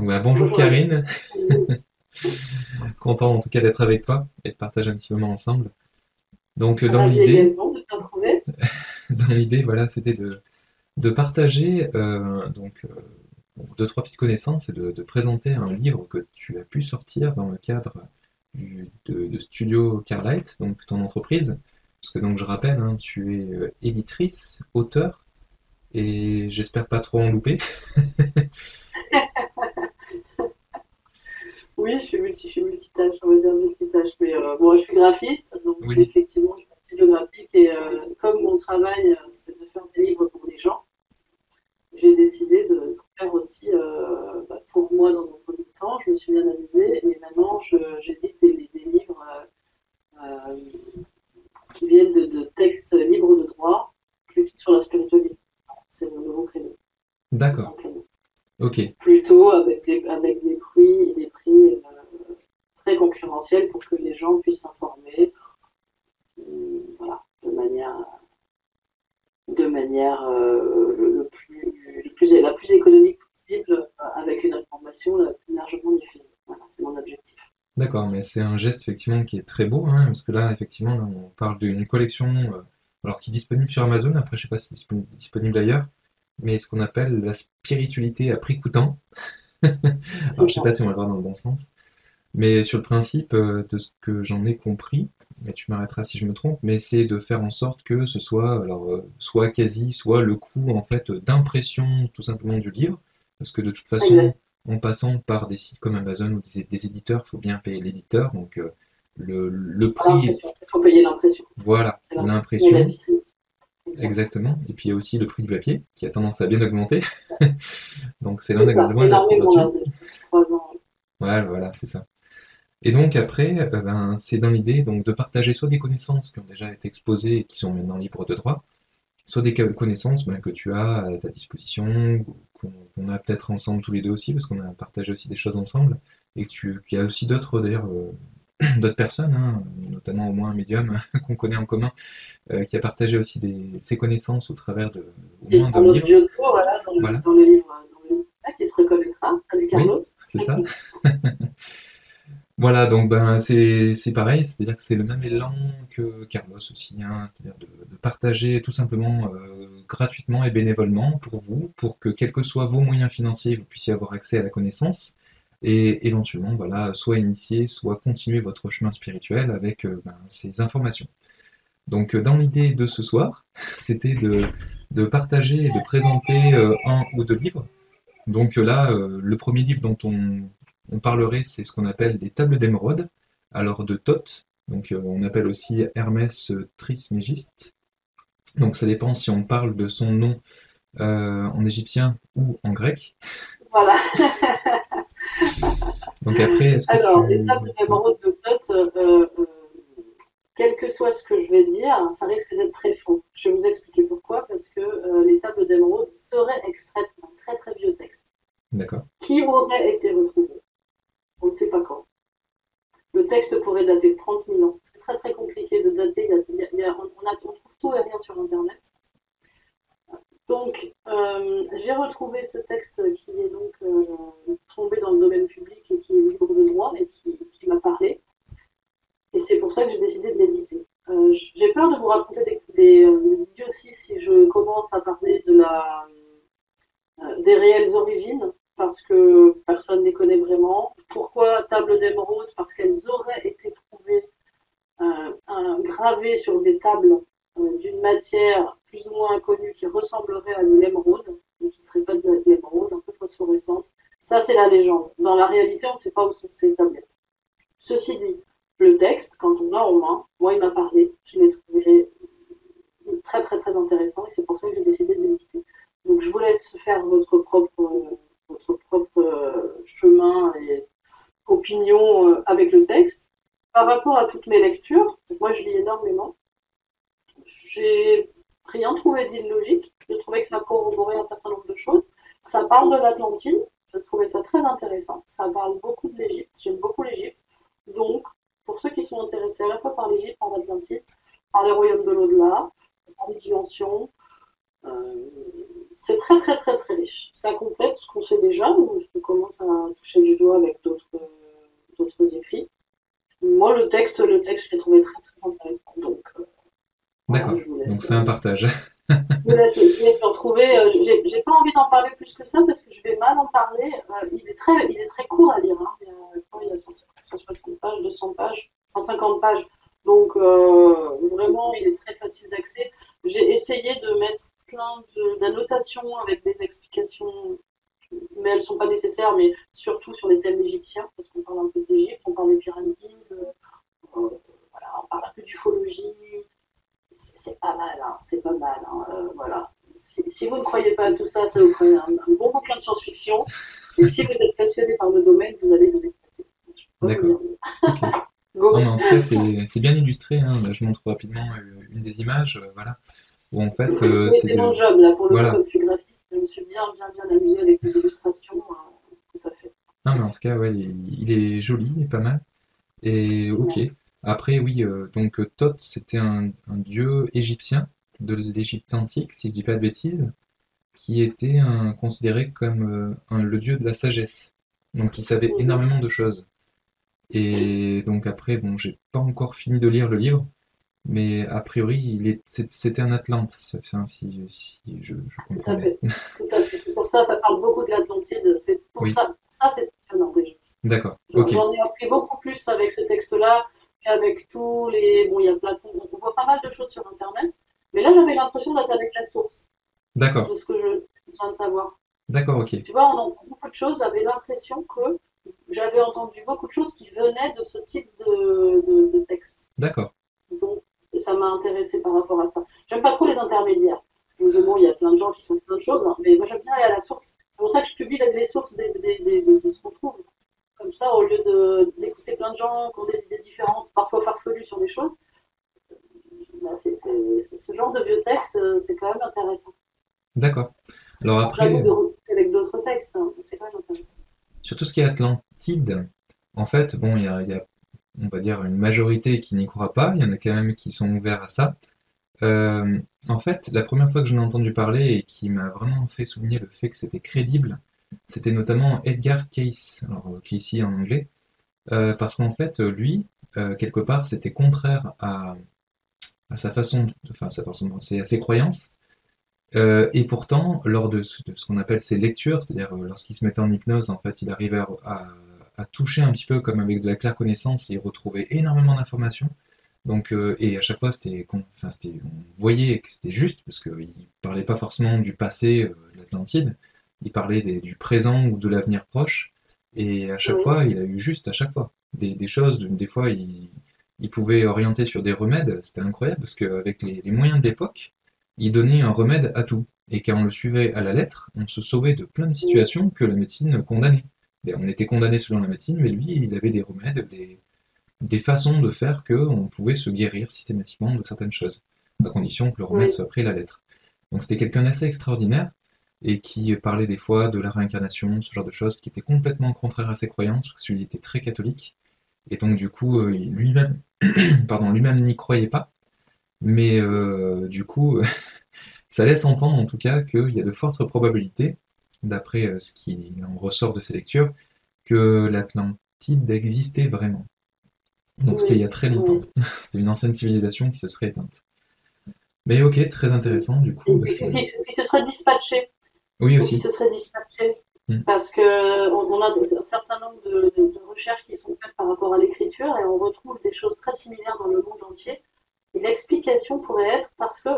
Donc, bah, bonjour Bonjour Alex. Karine, content en tout cas d'être avec toi et de partager un petit moment ensemble. Donc dans Ravi l'idée, également de te retrouver. dans l'idée, voilà, c'était de partager bon, deux, trois petites connaissances et de présenter un livre que tu as pu sortir dans le cadre de Studio Carlight, donc ton entreprise. Parce que donc je rappelle, hein, tu es éditrice, auteur, et j'espère pas trop en louper. Oui, je suis multitâche, on va dire multitâche. Mais bon, je suis graphiste, donc Oui, effectivement, je fais un studio graphique et comme mon travail, c'est de faire des livres pour les gens, j'ai décidé de faire aussi pour moi dans un premier temps. Je me suis bien amusée, mais maintenant, j'édite des livres euh, qui viennent de textes libres de droit, plutôt sur la spiritualité. C'est mon nouveau credo, tout d'accord, simplement. ok. Plutôt avec des prix très concurrentiels pour que les gens puissent s'informer voilà, la plus économique possible, avec une information la plus largement diffusée. Voilà, c'est mon objectif. D'accord, mais c'est un geste effectivement qui est très beau, hein, parce que là, effectivement, là, on parle d'une collection, alors qui est disponible sur Amazon, après je sais pas si c'est disponible ailleurs, mais ce qu'on appelle la spiritualité à prix coûtant. C'est Alors je sais ça. pas si on va le voir dans le bon sens, mais sur le principe de ce que j'en ai compris, et tu m'arrêteras si je me trompe, mais c'est de faire en sorte que ce soit, alors, soit quasi, soit le coût en fait d'impression tout simplement du livre, parce que de toute façon, Exact. en passant par des sites comme Amazon ou des éditeurs, il faut bien payer l'éditeur, donc le prix, L'impression. Il faut payer l'impression. voilà, C'est l'impression et la l'impression, distribution. Exact. exactement, et puis il y a aussi le prix du papier, qui a tendance à bien augmenter, donc c'est C'est ça. loin d'être Énormément là, gratuit. depuis 3 ans. Ouais, voilà, c'est ça. Et donc après, ben, c'est dans l'idée donc de partager soit des connaissances qui ont déjà été exposées et qui sont maintenant libres de droit, soit des connaissances ben, que tu as à ta disposition, ou qu'on a peut-être ensemble tous les deux aussi, parce qu'on a partagé aussi des choses ensemble, et qu'il y a aussi d'autres d'ailleurs, d'autres personnes, hein, notamment au moins un médium qu'on connaît en commun, qui a partagé aussi ses connaissances au travers au Et moins d'un Carlos livre. Giotto, voilà, Voilà, dans le livre là, qui se reconnaîtra. Salut oui, Carlos. c'est ça. Voilà, donc ben c'est pareil, c'est-à-dire que c'est le même élan que Carlos aussi, hein, c'est-à-dire de partager tout simplement gratuitement et bénévolement pour vous, pour que quels que soient vos moyens financiers, vous puissiez avoir accès à la connaissance et éventuellement voilà, soit initier, soit continuer votre chemin spirituel avec ben, ces informations. Donc dans l'idée de ce soir, c'était de partager et de présenter un ou deux livres. Donc là, le premier livre dont on parlerait, c'est ce qu'on appelle les tables d'émeraude, alors de Thoth, donc on appelle aussi Hermès Trismégiste. Donc ça dépend si on parle de son nom en égyptien ou en grec. Voilà. Donc après, est-ce que Alors, tu... l'étape de Oui, Cameroun de Tot, quel que soit ce que je vais dire, ça risque d'être très faux. Je vais vous expliquer pourquoi. Parce que les tables d'émeraude seraient extraites d'un très très vieux texte d'accord. qui aurait été retrouvé. On ne sait pas quand. Le texte pourrait dater de 30 000 ans. C'est très très compliqué de dater. On trouve tout et rien sur Internet. Donc, j'ai retrouvé ce texte qui est donc tombé dans le domaine public et qui est libre de droit et qui m'a parlé. Et c'est pour ça que j'ai décidé de l'éditer. J'ai peur de vous raconter des idioties si je commence à parler des réelles origines, parce que personne ne les connaît vraiment. Pourquoi table d'émeraude? Parce qu'elles auraient été trouvées gravées sur des tables d'une matière plus ou moins inconnue qui ressemblerait à de l'émeraude, mais qui ne serait pas de l'émeraude, un peu phosphorescente. Ça, c'est la légende. Dans la réalité, on ne sait pas où sont ces tablettes. Ceci dit, le texte, quand on l'a en main, moi, il m'a parlé. Je l'ai trouvé très, très, très intéressant et c'est pour ça que j'ai décidé de l'éditer. Donc, je vous laisse faire votre propre chemin et opinion avec le texte. Par rapport à toutes mes lectures, moi, je lis énormément. J'ai rien trouvé d'illogique. Je trouvais que ça corroborait un certain nombre de choses. Ça parle de l'Atlantide. Je trouvais ça très intéressant. Ça parle beaucoup de l'Égypte. J'aime beaucoup l'Égypte. Donc, pour ceux qui sont intéressés à la fois par l'Égypte, par l'Atlantide, par les royaumes de l'au-delà, par les dimensions, euh, c'est très très très très riche. Ça complète ce qu'on sait déjà, ou je commence à toucher du doigt avec d'autres écrits. Moi, le texte, je l'ai trouvé très très intéressant. Donc voilà, D'accord. Donc c'est un partage. je vous laisse me retrouver. J'ai pas envie d'en parler plus que ça parce que je vais mal en parler. Il est très court à lire, hein. Il y a 160 pages, 200 pages, 150 pages. Donc vraiment, il est très facile d'accès. J'ai essayé de mettre plein d'annotations avec des explications, mais elles sont pas nécessaires, mais surtout sur les thèmes égyptiens, parce qu'on parle un peu d'Égypte, on parle des pyramides, voilà, on parle un peu d'ufologie. C'est pas mal, hein, c'est pas mal, hein, voilà. Si vous ne croyez pas à tout ça, ça vous prenez un bon bouquin de science-fiction. Et si vous êtes passionné par le domaine, vous allez vous éclater. Je peux pas vous D'accord. dire mieux. Ok. Non, mais Go! en tout cas, c'est bien illustré, hein. Là, je montre rapidement une des images, voilà, où en fait, Oui, c'est c'est mon de, job, là, pour le coup, voilà. comme je suis graphiste, je me suis bien, bien, bien amusée avec les illustrations, tout à fait. Non, mais en tout cas, ouais, il est joli et pas mal. Et ok. Ouais. Après, oui, donc Thoth, c'était un dieu égyptien de l'Égypte antique, si je dis pas de bêtises, qui était considéré comme le dieu de la sagesse. Donc, il savait Mhm. énormément de choses. Et donc après, bon, j'ai pas encore fini de lire le livre, mais a priori, c'était un Atlante, enfin, si je Tout comprends à bien. fait. Tout à fait. C'est pour ça, ça parle beaucoup de l'Atlantide. C'est pour Oui, ça, c'est passionnant déjà. d'accord, J'en ok, j'en ai appris beaucoup plus avec ce texte-là qu'avec tous les. Bon, il y a Platon, on voit pas mal de choses sur Internet, mais là, j'avais l'impression d'être avec la source d'accord, de ce que je besoin de savoir. d'accord, ok, Tu vois, on entend beaucoup de choses, j'avais l'impression que j'avais entendu beaucoup de choses qui venaient de ce type de texte. d'accord, Donc, ça m'a intéressé par rapport à ça. J'aime pas trop les intermédiaires. Bon, il y a plein de gens qui sont plein de choses, hein, mais moi, j'aime bien aller à la source. C'est pour ça que je publie les sources de ce qu'on trouve. Comme ça, au lieu d'écouter plein de gens qui ont des idées différentes, parfois farfelues sur des choses, bah, ce genre de vieux texte, c'est quand même intéressant. d'accord. Alors Bon, j'avoue après, de recouper avec d'autres textes, hein, mais c'est quand même intéressant. sur tout ce qui est Atlantide, en fait, bon, il y a, on va dire, une majorité qui n'y croit pas, il y en a quand même qui sont ouverts à ça. En fait, la première fois que j'en ai entendu parler et qui m'a vraiment fait souligner le fait que c'était crédible, c'était notamment Edgar Cayce, alors Casey en anglais, parce qu'en fait, lui, quelque part, c'était contraire à sa façon, enfin sa façon de penser, à ses croyances, et pourtant, lors de ce qu'on appelle ses lectures, c'est-à-dire lorsqu'il se mettait en hypnose, en fait, il arrivait à toucher un petit peu comme avec de la claire connaissance et il retrouvait énormément d'informations. Donc, et à chaque fois, enfin, on voyait que c'était juste, parce qu'il ne parlait pas forcément du passé de l'Atlantide, il parlait du présent ou de l'avenir proche, et à chaque Oui, fois, il a eu juste à chaque fois. Des choses, des fois, il pouvait orienter sur des remèdes, c'était incroyable, parce qu'avec les moyens de l'époque, il donnait un remède à tout. Et quand on le suivait à la lettre, on se sauvait de plein de oui, situations que la médecine condamnait. Et on était condamné selon la médecine, mais lui, il avait des remèdes, des façons de faire qu'on pouvait se guérir systématiquement de certaines choses, à condition que le remède oui, soit pris à la lettre. Donc c'était quelqu'un d'assez extraordinaire et qui parlait des fois de la réincarnation, ce genre de choses qui étaient complètement contraires à ses croyances, parce qu'il était très catholique. Et donc du coup, lui-même, pardon, lui-même n'y croyait pas, mais du coup, ça laisse entendre en tout cas qu'il y a de fortes probabilités, d'après ce qui en ressort de ses lectures, que l'Atlantide existait vraiment. Donc c'était il y oui, a très longtemps. oui. C'était une ancienne civilisation qui se serait éteinte. Mais ok, très intéressant du coup, Et parce puis, que... puis ce serait dispatché. Oui Ou qui aussi. se serait dispatché. Mm. Parce que on a un certain nombre de recherches qui sont faites par rapport à l'écriture et on retrouve des choses très similaires dans le monde entier. Et l'explication pourrait être parce que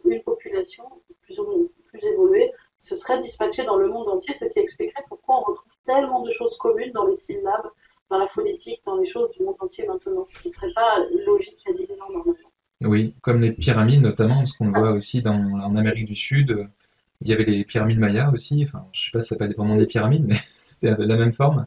une population plus ou moins plus évoluée se serait dispatchée dans le monde entier, ce qui expliquerait pourquoi on retrouve tellement de choses communes dans les syllabes, dans la phonétique, dans les choses du monde entier maintenant, ce qui ne serait pas logique il y a 10 000 ans normalement. Oui, comme les pyramides notamment, parce qu'on le Ah, voit aussi en Amérique du Sud, il y avait les pyramides mayas aussi, enfin je sais pas si ça s'appelle vraiment des oui, pyramides, mais c'était la même forme.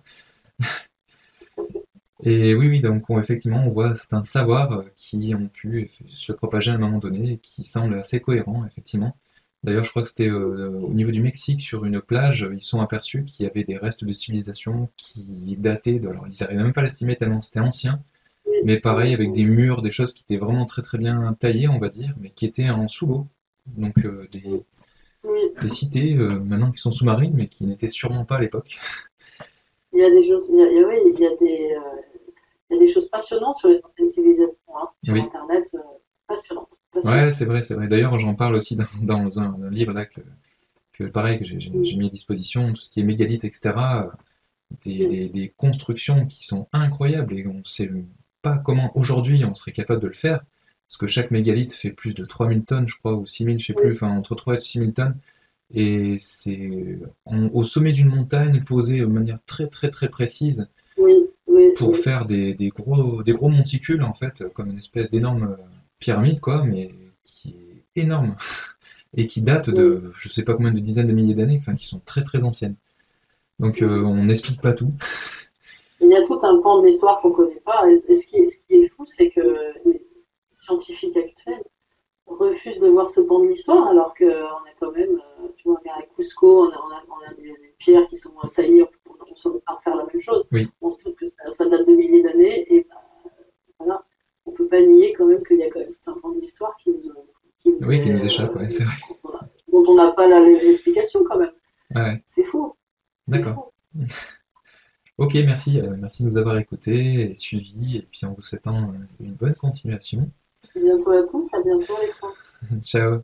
tout à fait. Et oui, oui, donc effectivement on voit certains savoirs qui ont pu se propager à un moment donné et qui semblent assez cohérents, effectivement. D'ailleurs, je crois que c'était au niveau du Mexique, sur une plage, ils sont aperçus qu'il y avait des restes de civilisation qui dataient alors ils n'arrivaient même pas à l'estimer tellement c'était ancien, Oui, mais pareil oui, avec des oui, murs, des choses qui étaient vraiment très très bien taillées, on va dire, mais qui étaient en sous l'eau. Donc Oui, des cités maintenant qui sont sous-marines, mais qui n'étaient sûrement pas à l'époque. il y a des choses, oui, il y a des choses passionnantes sur les anciennes civilisations, hein, sur Oui, Internet, passionnantes, ouais, passionnantes. c'est vrai, c'est vrai. D'ailleurs, j'en parle aussi dans un livre là pareil, que j'ai Mm, mis à disposition, tout ce qui est mégalithes, etc. mm, Des constructions qui sont incroyables et on ne sait pas comment aujourd'hui on serait capable de le faire, parce que chaque mégalithe fait plus de 3000 tonnes, je crois, ou 6000, je sais plus, oui, enfin entre 3 et 6000 tonnes, et au sommet d'une montagne, posé de manière très très très précise, oui, oui, pour oui, faire des gros monticules, en fait, comme une espèce d'énorme pyramide, quoi, mais qui est énorme, et qui date oui. de je sais pas combien de dizaines de milliers d'années, enfin qui sont très très anciennes. Donc on n'explique pas tout. Il y a tout un pan de l'histoire qu'on ne connaît pas. Et ce qui est fou, c'est que les scientifiques actuels refusent de voir ce pan de l'histoire, alors qu'on a quand même, tu vois, regarde, à Cusco, on a des pierres qui sont taillées, on ne saurait pas refaire la même chose. Oui, On se doute que ça date de milliers d'années, et ben, voilà, on ne peut pas nier quand même qu'il y a quand même tout un pan de l'histoire qui nous oui, qui est, nous échappe, ouais, c'est vrai. dont on n'a pas les explications quand même. Ouais, ouais, C'est fou, c'est d'accord. fou. Ok, merci, merci de nous avoir écoutés et suivis, et puis en vous souhaitant une bonne continuation. À bientôt à tous, à bientôt Alexandre. Ciao.